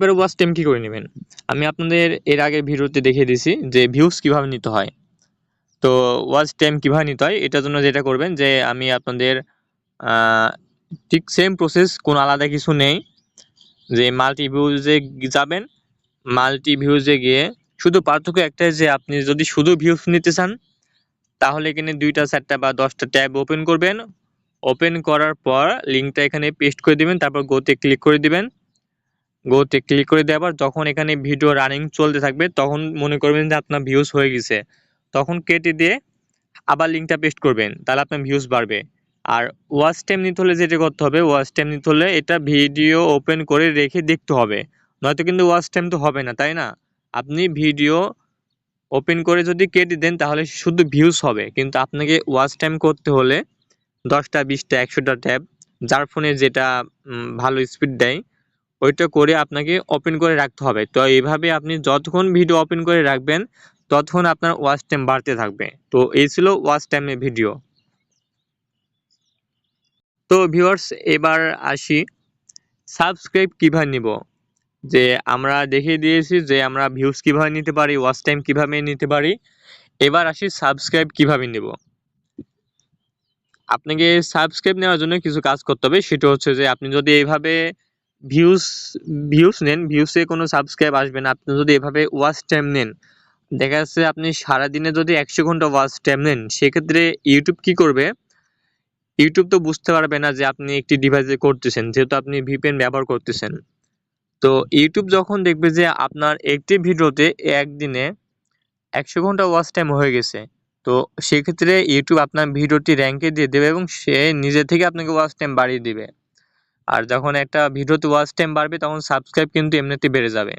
এবার watch time কি করে নেবেন? আমি আপনাদের এর আগের ভিডিওতে দেখিয়ে দিয়েছি যে ভিউজ কিভাবে নিতে হয়। তো ওয়াচ টাইম কিভাবে নিতে হয় এটার জন্য যেটা করবেন যে আমি আপনাদের আহ, ঠিক সেম প্রসেস, কোনো আলাদা কিছু নেই। যে মাল্টি ভিউজে যাবেন, মাল্টি ভিউজে গিয়ে শুধু পার্থক্য একটাই যে আপনি যদি শুধু ভিউজ নিতে চান তাহলে এখানে 2টা 4টা বা 10টা ট্যাব ওপেন করবেন। ওপেন করার পর লিঙ্কটা এখানে পেস্ট করে দিবেন, তারপর গোতে ক্লিক করে দিবেন। গোতে ক্লিক করে দেওয়ার পর যখন এখানে ভিডিও রানিং চলতে থাকবে তখন মনে করবেন যে আপনার ভিউজ হয়ে গেছে, তখন কেটে দিয়ে আবার লিঙ্কটা পেস্ট করবেন, তাহলে আপনার ভিউজ বাড়বে। আর ওয়াচ টাইম নিতে হলে যেটা করতে হবে, ওয়াচ টাইম নিতে হলে এটা ভিডিও ওপেন করে রেখে দেখতে হবে, নয়তো কিন্তু ওয়াচ টাইম তো হবে না, তাই না? আপনি ভিডিও ওপেন করে যদি কেটে দেন তাহলে শুধু ভিউজ হবে, কিন্তু আপনাকে ওয়াচ টাইম করতে হলে 10টা 20টা 100টা ট্যাব, যার ফোনে যেটা ভালো স্পিড দেয় ওইটা করে আপনাকে ওপেন করে রাখতে হবে। তো এইভাবে আপনি যতক্ষণ ভিডিও ওপেন করে রাখবেন ততক্ষণ আপনার ওয়াচ টাইম বাড়তে থাকবে। তো এই ছিল ওয়াচ টাইমের ভিডিও। তো ভিউয়ার্স, এবার আসি সাবস্ক্রাইব কিভাবে নিব। যে আমরা দেখিয়ে দিয়েছি যে আমরা ভিউজ কিভাবে নিতে পারি, ওয়াচ টাইম কিভাবে নিতে পারি। এবার আসি সাবস্ক্রাইব কিভাবে নিব। আপনাকে সাবস্ক্রাইব নেওয়ার জন্য কিছু কাজ করতে হবে, সেটা হচ্ছে যে আপনি যদি এইভাবে ভিউজ ভিউজ নেন, ভিউসে কোনো সাবস্ক্রাইব আসবে না। আপনি যদি এভাবে ওয়াচ টাইম নেন, দেখা যাচ্ছে আপনি সারাদিনে যদি 100 ঘন্টা ওয়াচ টাইম নেন, সেক্ষেত্রে ইউটিউব কি করবে? ইউটিউব তো বুঝতে পারবে না যে আপনি একটি ডিভাইসে করতেছেন, যেহেতু আপনি ভিপিএন ব্যবহার করতেছেন। তো ইউটিউব যখন দেখবে যে আপনার একটি ভিডিওতে একদিনে 100 ঘন্টা ওয়াচ টাইম হয়ে গেছে, তো সেক্ষেত্রে ইউটিউব আপনার ভিডিওটি র্যাঙ্কে দিয়ে দেবে এবং সে নিজে থেকে আপনাকে ওয়াচ টাইম বাড়িয়ে দিবে। আর যখন একটা ভিডিওতে ওয়াচ টাইম বাড়বে তখন সাবস্ক্রাইব কিন্তু এমনিতেই বেড়ে যাবে।